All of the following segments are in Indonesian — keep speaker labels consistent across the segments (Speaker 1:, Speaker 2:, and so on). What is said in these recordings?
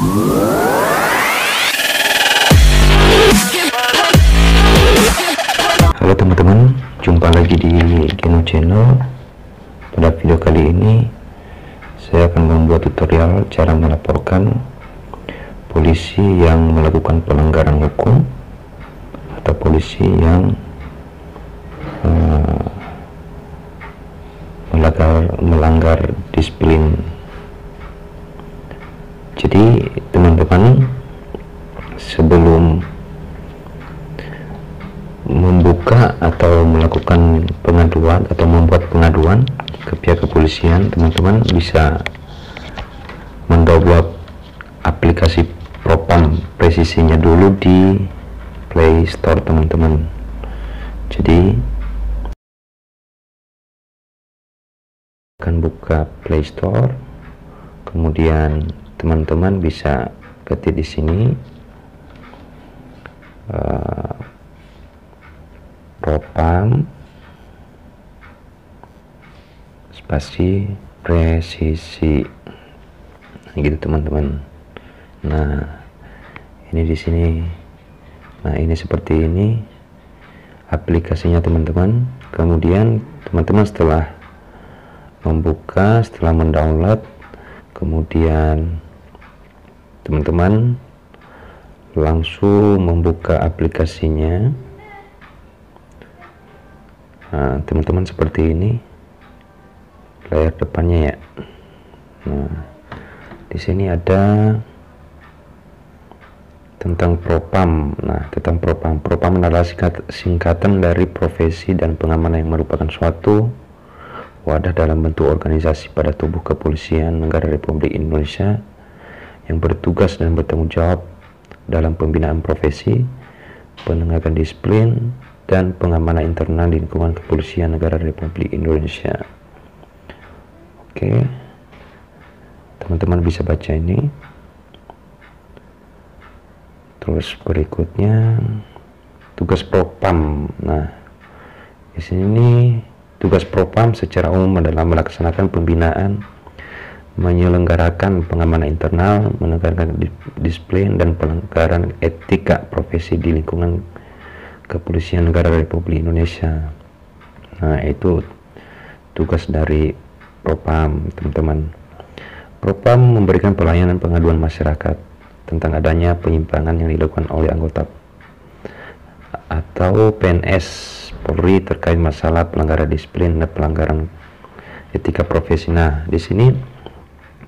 Speaker 1: Halo teman-teman, jumpa lagi di Geno Channel. Pada video kali ini saya akan membuat tutorial cara melaporkan polisi yang melakukan pelanggaran hukum atau polisi yang melanggar disiplin. Jadi teman-teman, sebelum membuka atau melakukan pengaduan atau membuat pengaduan ke pihak kepolisian, teman-teman bisa mendownload aplikasi Propam presisinya dulu di Play Store teman-teman. Jadi akan buka Play Store, kemudian teman-teman bisa ketik di sini Propam spasi presisi, gitu teman-teman. Nah, ini di sini. Nah, ini seperti ini aplikasinya teman-teman. Kemudian teman-teman setelah membuka, setelah mendownload, kemudian teman-teman langsung membuka aplikasinya. Nah, teman-teman seperti ini layar depannya ya. Nah, di sini ada tentang Propam. Nah, tentang Propam. Propam adalah singkatan dari profesi dan pengamanan yang merupakan suatu wadah dalam bentuk organisasi pada tubuh kepolisian negara Republik Indonesia yang bertugas dan bertanggung jawab dalam pembinaan profesi, penegakan disiplin, dan pengamanan internal lingkungan kepolisian negara Republik Indonesia. Oke, teman-teman bisa baca ini. Terus berikutnya tugas Propam. Nah, di sini tugas Propam secara umum adalah melaksanakan pembinaan, menyelenggarakan pengamanan internal, menegakkan disiplin dan pelanggaran etika profesi di lingkungan kepolisian negara Republik Indonesia. Nah, itu tugas dari Propam, teman-teman. Propam memberikan pelayanan pengaduan masyarakat tentang adanya penyimpangan yang dilakukan oleh anggota atau PNS Polri terkait masalah pelanggaran disiplin dan pelanggaran etika profesi. Nah, di sini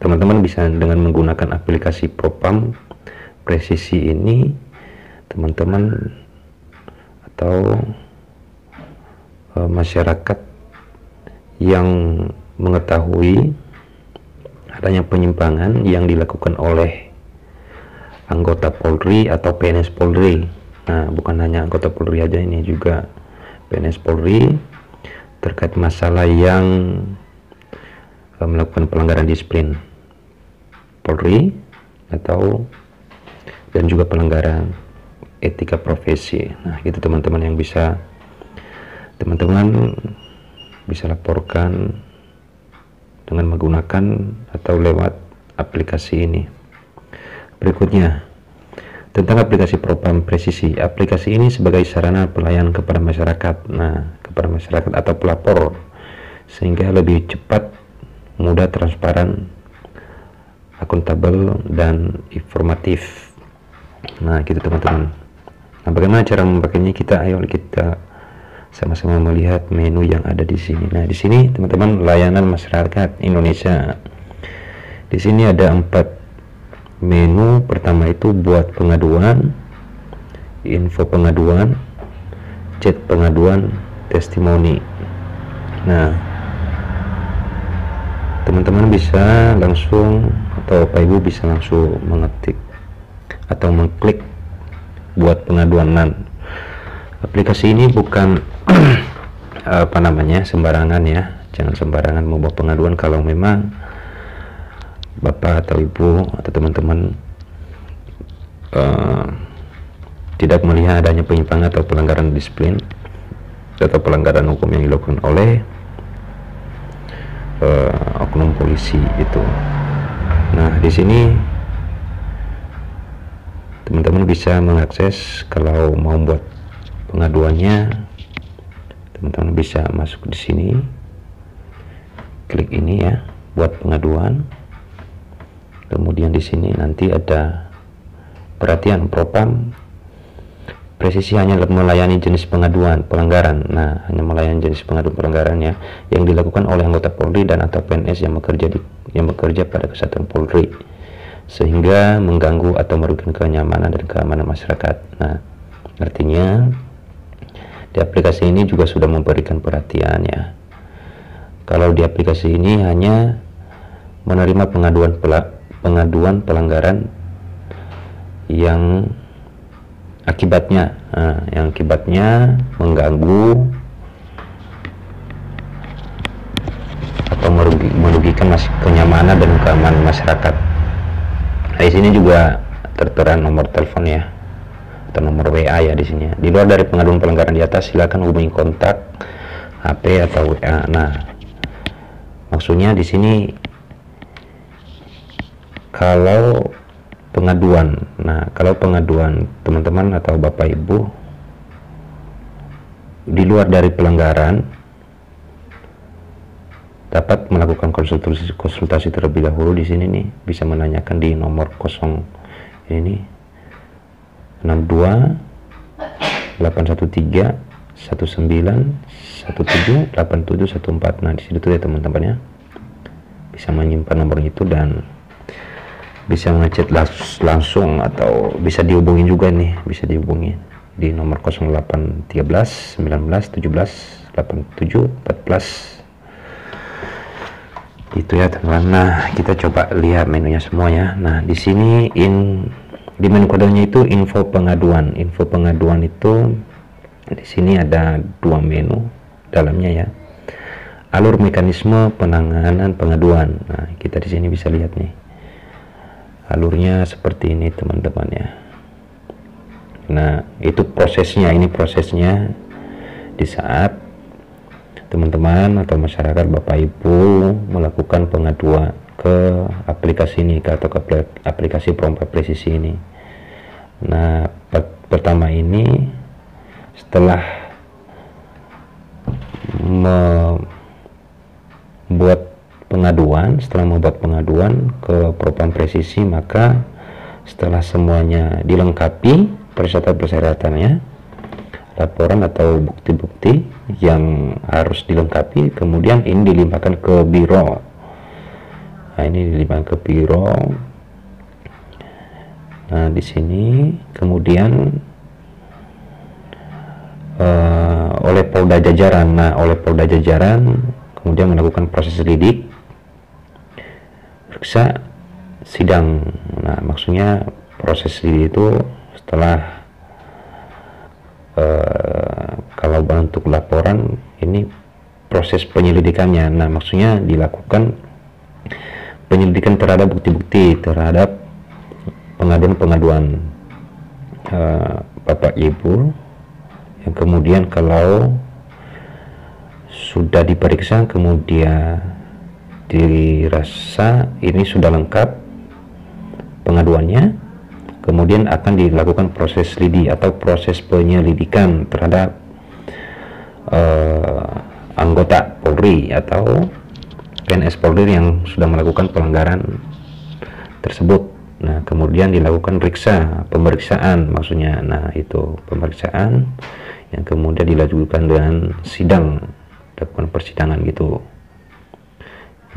Speaker 1: teman-teman bisa dengan menggunakan aplikasi Propam presisi ini, teman-teman atau masyarakat yang mengetahui adanya penyimpangan yang dilakukan oleh anggota Polri atau PNS Polri. Nah, bukan hanya anggota Polri aja, ini juga PNS Polri terkait masalah yang melakukan pelanggaran disiplin Polri atau dan juga pelanggaran etika profesi. Nah, gitu teman-teman yang bisa teman-teman bisa laporkan dengan menggunakan atau lewat aplikasi ini. Berikutnya tentang aplikasi Propam presisi. Aplikasi ini sebagai sarana pelayanan kepada masyarakat. Nah, kepada masyarakat atau pelapor, sehingga lebih cepat, mudah, transparan, akuntabel, dan informatif. Nah, gitu teman-teman. Nah, bagaimana cara memakainya? Ayo kita sama-sama melihat menu yang ada di sini. Nah, di sini teman-teman, layanan masyarakat Indonesia. Di sini ada 4 menu. Pertama itu buat pengaduan, info pengaduan, chat pengaduan, testimoni. Nah, teman-teman bisa langsung atau Bapak Ibu bisa langsung mengetik atau mengklik buat pengaduan. Aplikasi ini bukan sembarangan ya. Jangan sembarangan membuat pengaduan kalau memang Bapak atau Ibu atau teman-teman tidak melihat adanya penyimpangan atau pelanggaran disiplin atau pelanggaran hukum yang dilakukan oleh oknum polisi itu. Nah, di sini bisa mengakses. Kalau mau buat pengaduannya, teman-teman bisa masuk di sini, klik ini ya, buat pengaduan. Kemudian di sini nanti ada perhatian Propam presisi hanya melayani jenis pengaduan pelanggaran. Nah, hanya melayani jenis pengaduan pelanggaran ya yang dilakukan oleh anggota Polri dan atau PNS yang bekerja pada kesatuan Polri sehingga mengganggu atau merugikan kenyamanan dan keamanan masyarakat. Nah, artinya di aplikasi ini juga sudah memberikan perhatian ya. Kalau di aplikasi ini hanya menerima pengaduan pelanggaran yang akibatnya mengganggu atau merugikan kenyamanan dan keamanan masyarakat. Nah, di sini juga tertera nomor telepon ya, atau nomor WA ya di sini. Di luar dari pengaduan pelanggaran di atas, silakan hubungi kontak HP atau WA. Nah, maksudnya di sini kalau pengaduan, teman-teman atau Bapak Ibu di luar dari pelanggaran dapat melakukan konsultasi terlebih dahulu. Di sini nih bisa menanyakan di nomor 0 ini 62 813 19 17 87 14. Nah, di situ ya teman-teman ya, bisa menyimpan nomor itu dan bisa ngechat langsung atau bisa dihubungin juga nih, bisa dihubungi di nomor 08 13 19 17 87 14 itu ya teman-teman. Nah, kita coba lihat menunya semua ya. Nah, di sini di menu kodenya itu info pengaduan itu di sini ada 2 menu dalamnya ya. Alur mekanisme penanganan pengaduan. Nah, kita di sini bisa lihat nih alurnya seperti ini teman-teman ya. Nah, itu prosesnya, ini prosesnya di saat teman-teman atau masyarakat Bapak Ibu melakukan pengaduan ke aplikasi ini atau ke aplikasi Propam Presisi ini. Nah, pertama ini setelah membuat pengaduan ke Propam Presisi, maka setelah semuanya dilengkapi persyaratan-persyaratannya, laporan atau bukti-bukti yang harus dilengkapi, kemudian ini dilimpahkan ke biro. Nah, ini dilimpahkan ke biro. Nah, di sini kemudian oleh Polda Jajaran. Nah, oleh Polda Jajaran kemudian melakukan proses lidik, periksa, sidang. Nah, maksudnya proses lidik itu setelah kalau bentuk laporan ini proses penyelidikannya. Nah, maksudnya dilakukan penyelidikan terhadap bukti-bukti terhadap pengaduan Bapak Ibu yang kemudian kalau sudah diperiksa kemudian dirasa ini sudah lengkap pengaduannya, kemudian akan dilakukan proses lidik atau proses penyelidikan terhadap anggota Polri atau PNS Polri yang sudah melakukan pelanggaran tersebut. Nah, kemudian dilakukan pemeriksaan maksudnya. Nah, itu pemeriksaan yang kemudian dilanjutkan dengan sidang, lakukan persidangan gitu.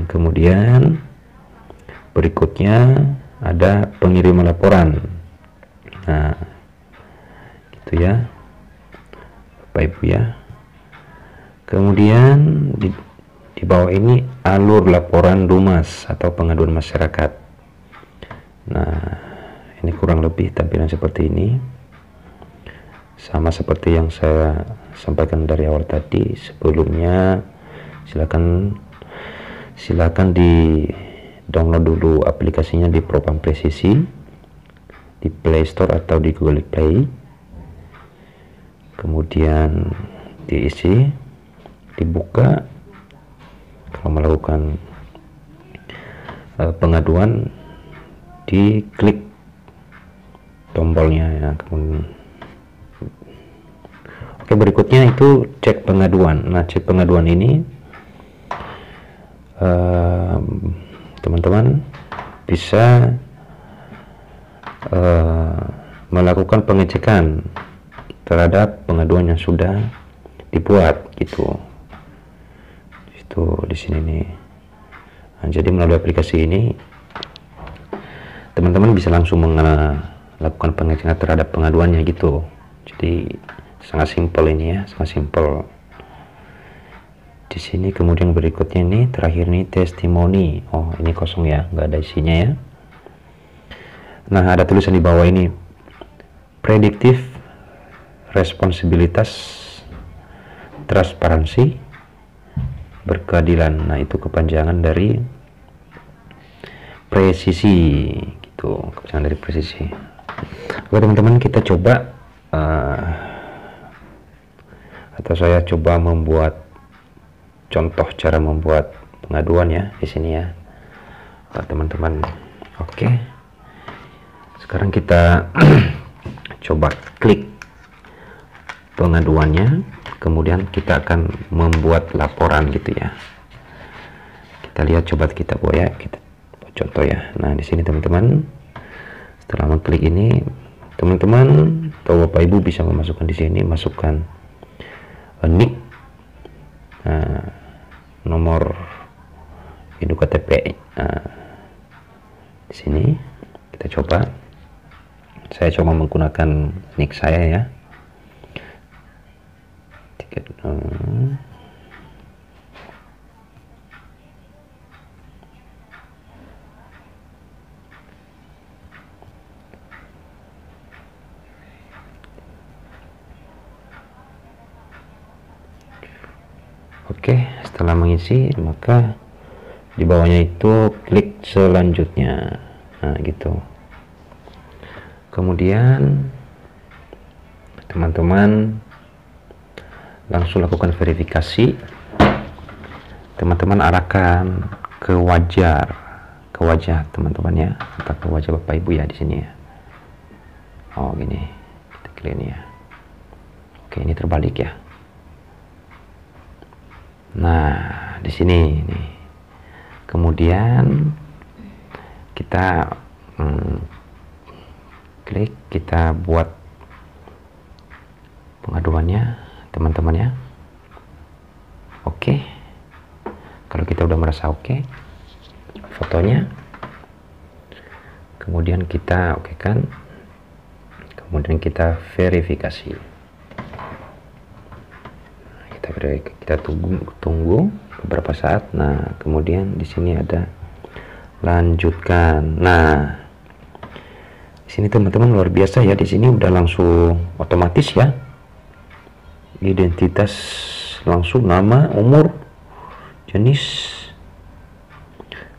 Speaker 1: Yang kemudian berikutnya ada pengiriman laporan. Nah, gitu ya Bapak Ibu ya. Kemudian di bawah ini alur laporan DUMAS atau pengaduan masyarakat. Nah, ini kurang lebih tampilan seperti ini, sama seperti yang saya sampaikan dari awal tadi. Sebelumnya silakan di download dulu aplikasinya di Propam Presisi di Play Store atau di Google Play, kemudian diisi, dibuka. Kalau melakukan pengaduan, diklik tombolnya ya. Kemudian oke, berikutnya itu cek pengaduan. Nah, cek pengaduan ini teman-teman bisa melakukan pengecekan terhadap pengaduan yang sudah dibuat gitu. Itu di sini nih. Nah, jadi melalui aplikasi ini teman-teman bisa langsung melakukan pengecekan terhadap pengaduannya gitu. Jadi sangat simpel ini ya, sangat simpel. Di sini kemudian berikutnya ini terakhir nih testimoni. Oh, ini kosong ya, nggak ada isinya ya. Nah, ada tulisan di bawah ini prediktif, responsibilitas, transparansi, berkeadilan. Nah, itu kepanjangan dari presisi gitu, kepanjangan dari presisi. Oke teman-teman, kita coba atau saya coba membuat contoh cara membuat pengaduan ya di sini ya teman-teman. Oke, sekarang kita coba klik pengaduannya, kemudian kita akan membuat laporan gitu ya. Kita lihat, coba kita buat ya, kita buat contoh ya. Nah, di sini teman-teman, setelah mengklik ini, teman-teman atau Bapak Ibu bisa memasukkan di sini, masukkan NIK, nomor induk KTP. Di sini kita coba, saya coba menggunakan NIK saya ya. Tiket Oke, setelah mengisi maka di bawahnya itu klik selanjutnya. Nah, gitu. Kemudian teman-teman langsung lakukan verifikasi. Teman-teman arahkan ke wajah teman-teman ya, atau ke wajah Bapak Ibu ya di sini ya. Oh, gini. Kita klik ini ya. Oke, ini terbalik ya. Nah, di sini nih. Kemudian kita klik, kita buat pengaduannya teman-teman ya. Oke. Kalau kita udah merasa oke, fotonya. Kemudian kita oke kan. Kemudian kita verifikasi. Kita tunggu beberapa saat. Nah, kemudian di sini ada lanjutkan. Nah, di sini teman-teman luar biasa ya, di sini udah langsung otomatis ya. Identitas langsung, nama, umur, jenis,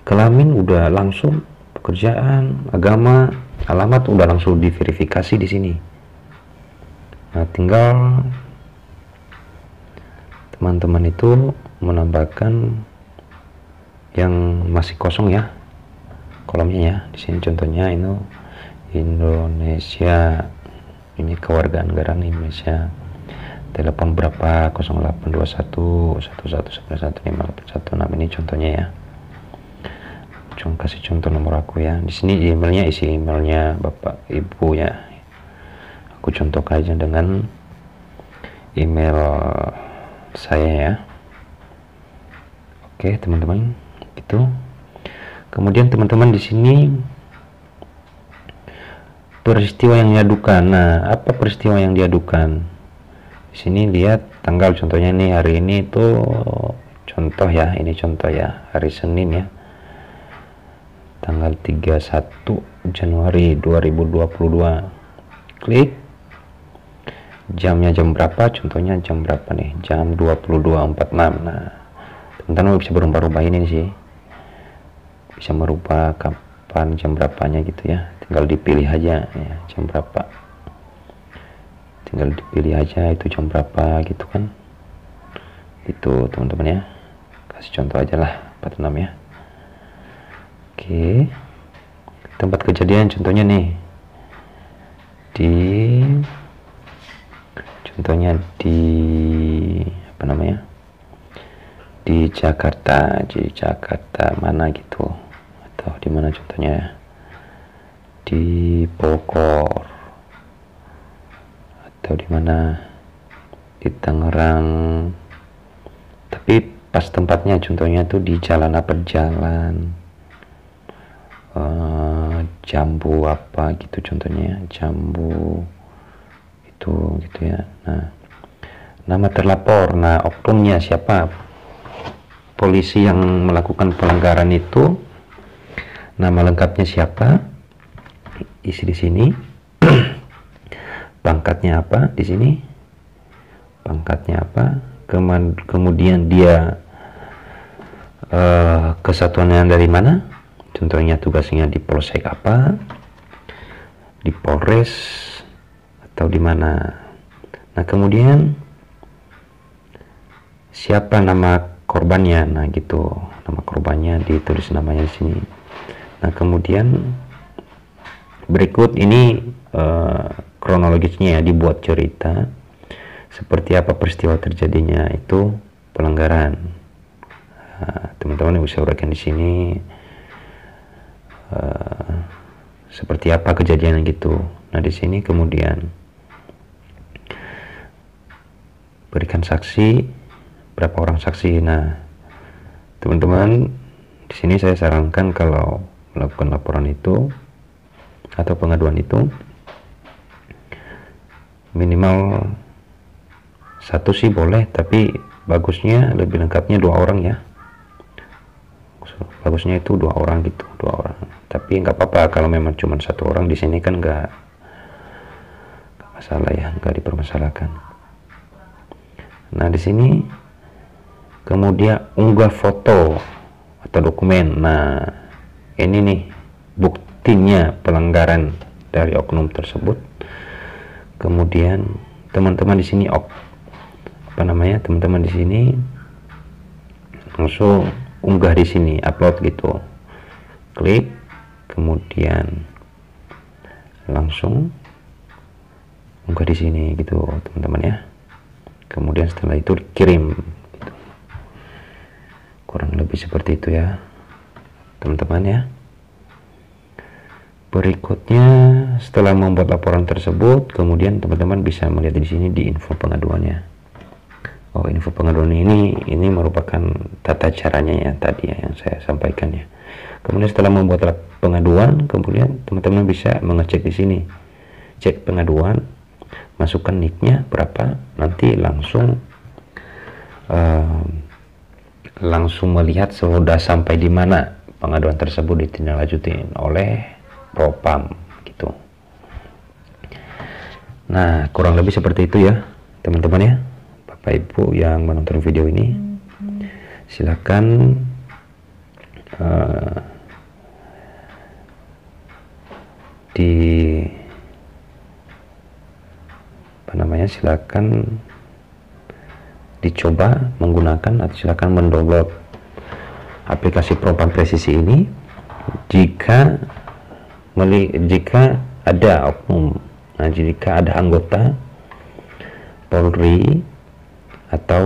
Speaker 1: kelamin udah langsung, pekerjaan, agama, alamat udah langsung diverifikasi di sini. Nah, tinggal teman-teman itu menambahkan yang masih kosong ya kolomnya ya. Di sini contohnya ini Indonesia, ini kewarganegaraan Indonesia, telepon berapa 0821 11915816. Ini contohnya ya. Kasih contoh nomor aku ya. Di sini emailnya, isi emailnya Bapak Ibu ya. Aku contoh aja dengan email saya ya. Oke teman-teman, itu. Kemudian teman-teman di sini peristiwa yang diadukan. Nah, apa peristiwa yang diadukan? Di sini lihat tanggal, contohnya nih hari ini itu contoh ya, ini contoh ya, hari Senin ya. Tanggal 31 Januari 2022. Klik. Jamnya jam berapa, contohnya jam berapa nih, jam 22.46. Nah, teman-teman bisa berubah-ubah ini sih, bisa merubah kapan, jam berapanya gitu ya, tinggal dipilih aja ya, jam berapa, tinggal dipilih aja itu jam berapa gitu kan, itu teman-teman ya. Kasih contoh aja lah 46 ya. Oke, tempat kejadian contohnya nih di contohnya di apa namanya, di Jakarta mana gitu, atau di mana contohnya, di Bogor atau di mana, di Tangerang, tapi pas tempatnya contohnya tuh di jalan apa, jalan Jambu apa gitu contohnya, Jambu itu gitu ya. Nah, nama terlapor, nah oknumnya siapa, polisi yang melakukan pelanggaran itu, nama lengkapnya siapa, isi di sini. Pangkatnya apa di sini, pangkatnya apa, kemudian dia kesatuannya dari mana, contohnya tugasnya di polsek apa, di Polres atau di mana. Nah, kemudian siapa nama korbannya, nah gitu, nama korbannya ditulis namanya di sini. Nah, kemudian berikut ini kronologisnya ya, dibuat cerita seperti apa peristiwa terjadinya itu pelanggaran. Nah, teman-teman bisa uraikan di sini seperti apa kejadian gitu. Nah, di sini kemudian berikan saksi, berapa orang saksi. Nah, teman-teman di sini saya sarankan kalau melakukan laporan itu atau pengaduan itu minimal satu sih boleh, tapi bagusnya lebih lengkapnya 2 orang ya. Bagusnya itu 2 orang gitu, 2 orang. Tapi nggak apa-apa kalau memang cuma 1 orang, di sini kan nggak masalah ya, nggak dipermasalahkan. Nah, di sini kemudian unggah foto atau dokumen. Nah, ini nih buktinya pelanggaran dari oknum tersebut. Kemudian teman-teman di sini teman-teman di sini langsung unggah di sini, upload gitu, klik, kemudian langsung unggah di sini gitu teman-teman ya. Kemudian setelah itu dikirim gitu. Kurang lebih seperti itu ya teman-teman ya. Berikutnya setelah membuat laporan tersebut, kemudian teman-teman bisa melihat di sini di info pengaduannya. Oh, info pengaduan ini merupakan tata caranya ya tadi ya yang saya sampaikan ya. Kemudian setelah membuat pengaduan, kemudian teman-teman bisa mengecek di sini, cek pengaduan, masukkan nicknya berapa, nanti langsung melihat sudah sampai di mana pengaduan tersebut ditindaklanjuti oleh Propam gitu. Nah, kurang lebih seperti itu ya teman-teman ya. Bapak Ibu yang menonton video ini, silakan silakan dicoba menggunakan atau silakan mendownload aplikasi Propam Presisi ini jika ada oknum, jika ada anggota Polri atau